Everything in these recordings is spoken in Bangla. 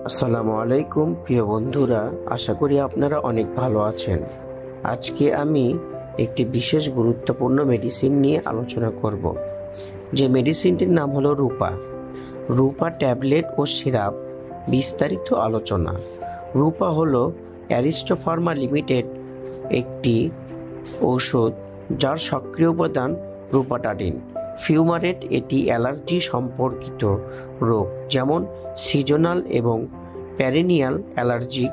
আসসালামু আলাইকুম প্রিয় বন্ধুরা, আশা করি আপনারা অনেক ভালো আছেন। আজকে আমি একটি বিশেষ গুরুত্বপূর্ণ মেডিসিন নিয়ে আলোচনা করব। যে মেডিসিনটির নাম হলো রূপা। রূপা ট্যাবলেট ও সিরাপ বিস্তারিত আলোচনা। রূপা হলো অ্যারিস্টো ফার্মা লিমিটেড একটি ঔষধ যার সক্রিয় উপাদান রূপাটাডিন। ফিউমারেট এটি অ্যালার্জি সম্পর্কিত রোগ যেমন সিজনাল এবং প্যারেনিয়াল অ্যালার্জিক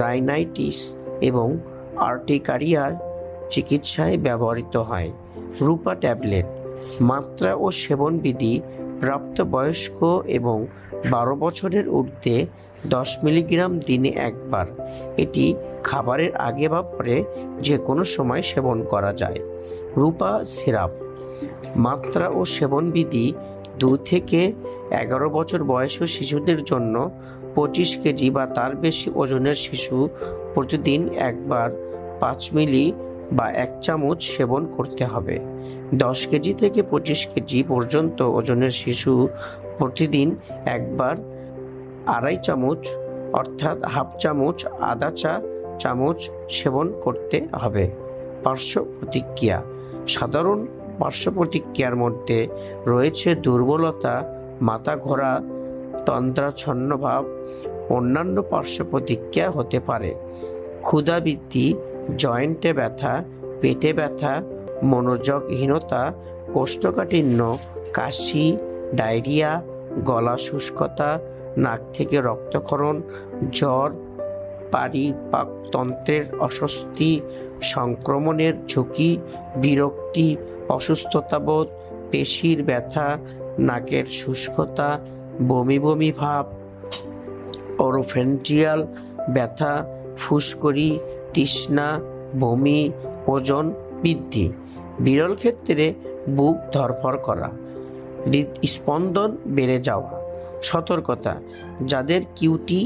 রাইনাইটিস এবং আর্টিকারিয়ার চিকিৎসায় ব্যবহৃত হয়। রূপা ট্যাবলেট মাত্রা ও সেবনবিধি প্রাপ্তবয়স্ক এবং 12 বছরের ঊর্ধ্বে 10 মিলিগ্রাম দিনে একবার। এটি খাবারের আগে বা পরে যে কোনো সময় সেবন করা যায়। রূপা সিরাপ মাত্রা ও সেবনবিধি 2 থেকে 11 বছর বয়সী শিশুদের জন্য 25 কেজি বা তার বেশি ওজনের শিশু প্রতিদিন একবার 5 মিলি বা 1 চামচ সেবন করতে হবে। 10 কেজি থেকে 25 কেজি পর্যন্ত ওজনের শিশু প্রতিদিন একবার 2.5 চামচ অর্থাৎ হাফ চামচ আদা চা চামচ সেবন করতে হবে। পার্শ্ব প্রতিক্রিয়া। সাধারণ পার্শ্ব প্রতিক্রিয়ার মধ্যে রয়েছে দুর্বলতা, মাথা ঘোরা, তন্দ্রাচ্ছন্নভাব। অন্যান্য পার্শ্ব প্রতিক্রিয়া হতে পারে ক্ষুধাবৃত্তি, জয়েন্টে ব্যথা, পেটে ব্যথা, মনোযোগহীনতা, কোষ্ঠকাঠিন্য, কাশি, ডায়রিয়া, গলা শুষ্কতা, নাক থেকে রক্তক্ষরণ, জ্বর, পারিপাকতন্ত্রের অস্বস্তি, সংক্রমণের ঝুঁকি, বিরক্তি, অসুস্থতাবোধ, পেশির ব্যথা, নাকের শুষ্কতা, বমি বমি ভাব, ওরোফ্যারিঞ্জিয়াল ব্যথা, ফুসকুড়ি, তৃষ্ণা, বমি, ওজন বৃদ্ধি। বিরল ক্ষেত্রে বুক ধড়ফড় করা, হৃদস্পন্দন বেড়ে যাওয়া। সতর্কতা। যাদের কিউটি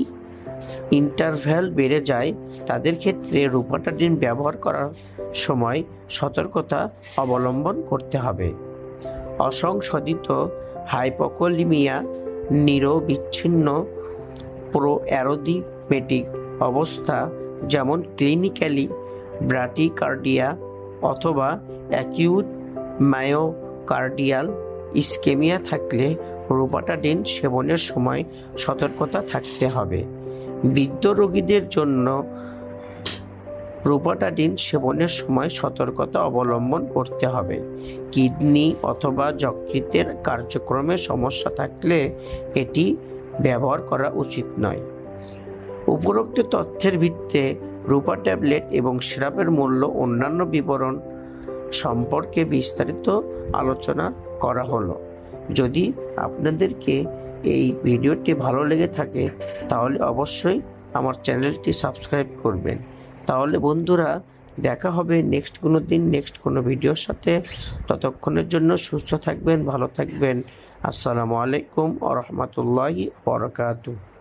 ইন্টারভ্যাল বেড়ে যায় তাদের ক্ষেত্রে রূপাটাডিন ব্যবহার করার সময় সতর্কতা অবলম্বন করতে হবে। অসংশোধিত হাইপোকোলিমিয়া নিরবিচ্ছিন্ন প্রোঅ্যারোদিমেটিক অবস্থা যেমন ক্লিনিক্যালি ব্র্যাডিকার্ডিয়া অথবা অ্যাকিউট মায়োকার্ডিয়াল ইসকেমিয়া থাকলে রূপাটাডিন সেবনের সময় সতর্কতা থাকতে হবে। বৃদ্ধ রোগীদের জন্য রূপাটাডিন সেবনের সময় সতর্কতা অবলম্বন করতে হবে। কিডনি অথবা যকৃতের কার্যক্রমে সমস্যা থাকলে এটি ব্যবহার করা উচিত নয়। উপরোক্ত তথ্যের ভিত্তিতে রূপা ট্যাবলেট এবং সিরাপের মূল্য অন্যান্য বিবরণ সম্পর্কে বিস্তারিত আলোচনা করা হলো। যদি আপনাদেরকে এই ভিডিওটি ভালো লেগে থাকে তাহলে অবশ্যই আমার চ্যানেলটি সাবস্ক্রাইব করবেন। তাহলে বন্ধুরা, দেখা হবে নেক্সট কোনো দিন নেক্সট কোনো ভিডিওর সাথে। ততক্ষণের জন্য সুস্থ থাকবেন, ভালো থাকবেন। আসসালামু আলাইকুম ওয়া রাহমাতুল্লাহি ওয়া বারাকাতুহু।